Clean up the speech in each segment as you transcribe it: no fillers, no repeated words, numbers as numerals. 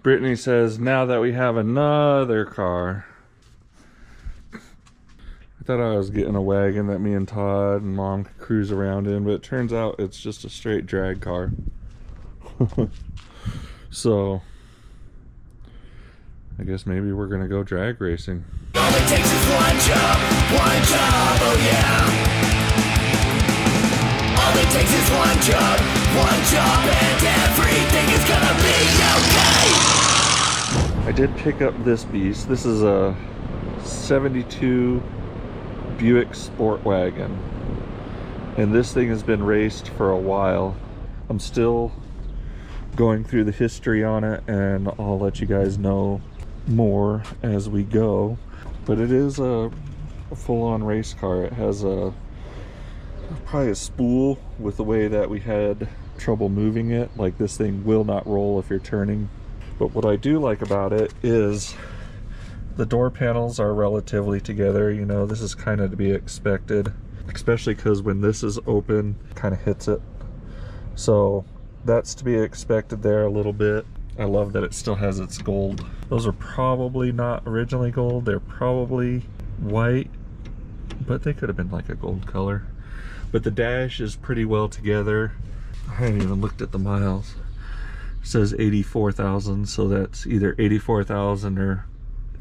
Brittany says, now that we have another car. I thought I was getting a wagon that me and Todd and Mom could cruise around in, but it turns out it's just a straight drag car. So, I guess maybe we're gonna go drag racing. All it takes is one job, oh yeah. All it takes is one job, and everything is gonna be okay. I did pick up this beast. This is a 72 Buick Sport Wagon. And this thing has been raced for a while. I'm still going through the history on it, and I'll let you guys know more as we go. But it is a full-on race car. It has probably a spool with the way that we had trouble moving it. Like, this thing will not roll if you're turning. But what I do like about it is the door panels are relatively together. You know, this is kind of to be expected, especially because when this is open, it kind of hits it. So that's to be expected there a little bit. I love that it still has its gold. Those are probably not originally gold. They're probably white, but they could have been like a gold color. But the dash is pretty well together. I haven't even looked at the miles. It says 84,000, so that's either 84,000 or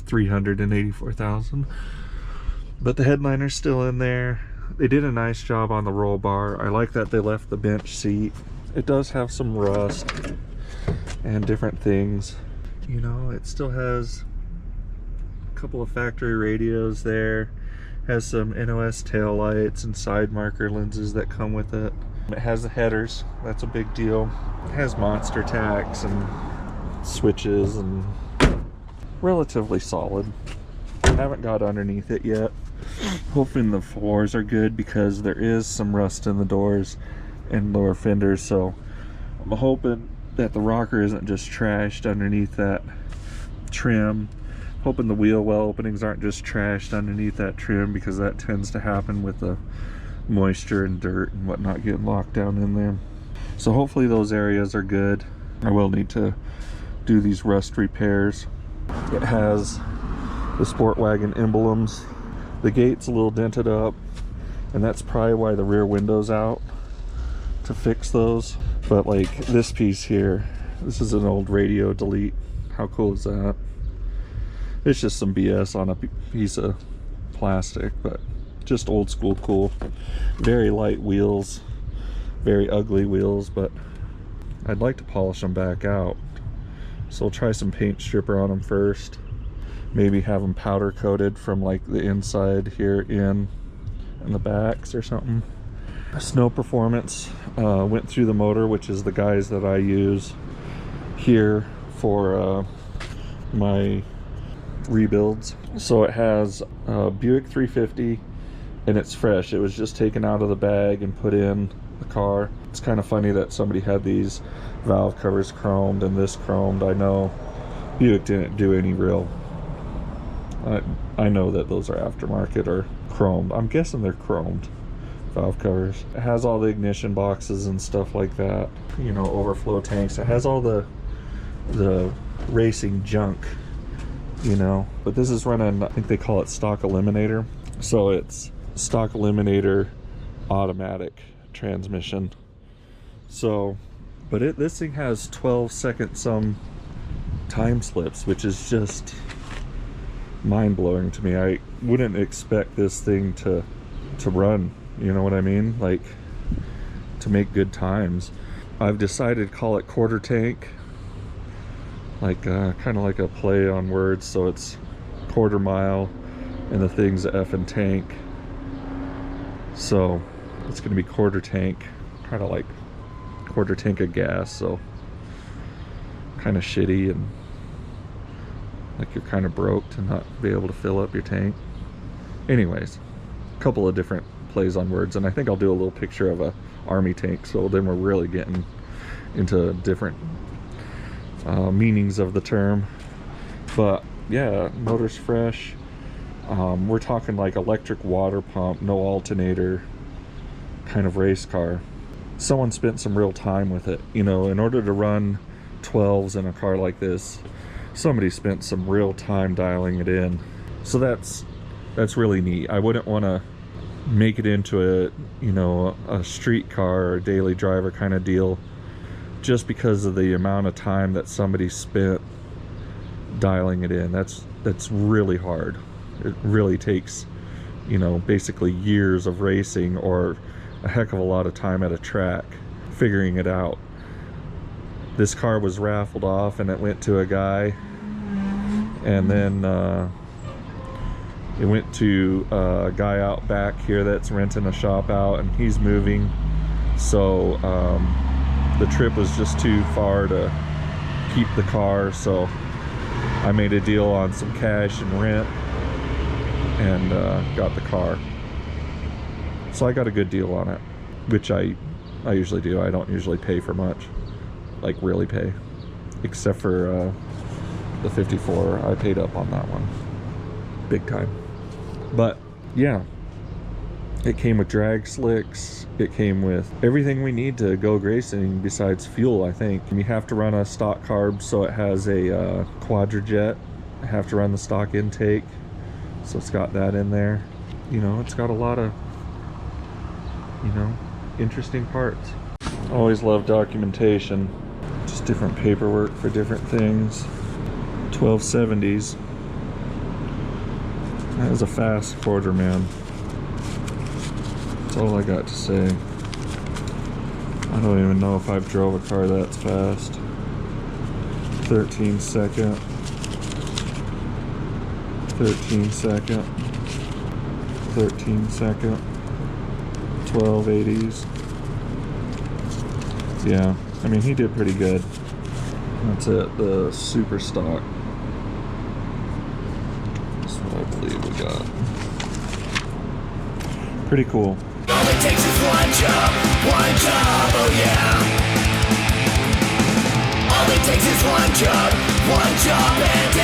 384,000. But the headliner's still in there. They did a nice job on the roll bar. I like that they left the bench seat. It does have some rust and different things. You know, it still has a couple of factory radios there. Has some NOS tail lights and side marker lenses that come with it. It has the headers. That's a big deal. It has monster tacks and switches and relatively solid. Haven't got underneath it yet. Hoping the floors are good because there is some rust in the doors and lower fenders, so I'm hoping that the rocker isn't just trashed underneath that trim. Hoping the wheel well openings aren't just trashed underneath that trim, because that tends to happen with the moisture and dirt and whatnot getting locked down in there. So hopefully those areas are good. I will need to do these rust repairs. It has the Sport Wagon emblems. The gate's a little dented up, and that's probably why the rear window's out, to fix those. But like this piece here, this is an old radio delete. How cool is that? It's just some BS on a piece of plastic, but just old school cool. Very light wheels, very ugly wheels, but I'd like to polish them back out. So I'll try some paint stripper on them first. Maybe have them powder coated from like the inside here in and the backs or something. Snow Performance went through the motor, which is the guys that I use here for my rebuilds. So it has a Buick 350 and it's fresh. It was just taken out of the bag and put in the car. It's kind of funny that somebody had these valve covers chromed and this chromed. I know Buick didn't do any real, I know that those are aftermarket or chromed. I'm guessing they're chromed valve covers. It has all the ignition boxes and stuff like that, you know, overflow tanks. It has all the racing junk, you know. But this is running, I think they call it stock eliminator. So it's stock eliminator automatic transmission. So, but this thing has 12-second some time slips, which is just mind-blowing to me. I wouldn't expect this thing to run, you know what I mean, like to make good times. I've decided to call it quarter tank, like kind of like a play on words. So it's quarter mile and the thing's effing tank, so it's gonna be quarter tank, kind of like quarter tank of gas. So kind of shitty and like you're kind of broke to not be able to fill up your tank. Anyways, a couple of different plays on words, and I think I'll do a little picture of a army tank, so then we're really getting into different meanings of the term. But yeah, motor's fresh. We're talking like electric water pump, no alternator kind of race car. Someone spent some real time with it, you know. In order to run 12s in a car like this, somebody spent some real time dialing it in. So that's really neat. I wouldn't want to make it into a, you know, a street car or daily driver kind of deal just because of the amount of time that somebody spent dialing it in. That's really hard. It really takes, you know, basically years of racing or a heck of a lot of time at a track figuring it out. This car was raffled off and it went to a guy, and then it went to a guy out back here that's renting a shop out, and he's moving, so the trip was just too far to keep the car, so I made a deal on some cash and rent and got the car. So I got a good deal on it, which I usually do. I don't usually pay for much, like really pay, except for the 54. I paid up on that one big time. But yeah, it came with drag slicks, it came with everything we need to go racing besides fuel, I think. And you have to run a stock carb, so it has a quadrajet. I have to run the stock intake, so it's got that in there. You know, it's got a lot of, you know, interesting parts. Always love documentation, just different paperwork for different things. 1270s. That was a fast quarter, man. That's all I got to say. I don't even know if I've drove a car that's fast. 13 second. 13 second. 13 second. 1280s. Yeah, I mean, he did pretty good. That's it, the super stock. That's what I believe we got. Pretty cool. All it takes is one job, oh yeah. All it takes is one job, and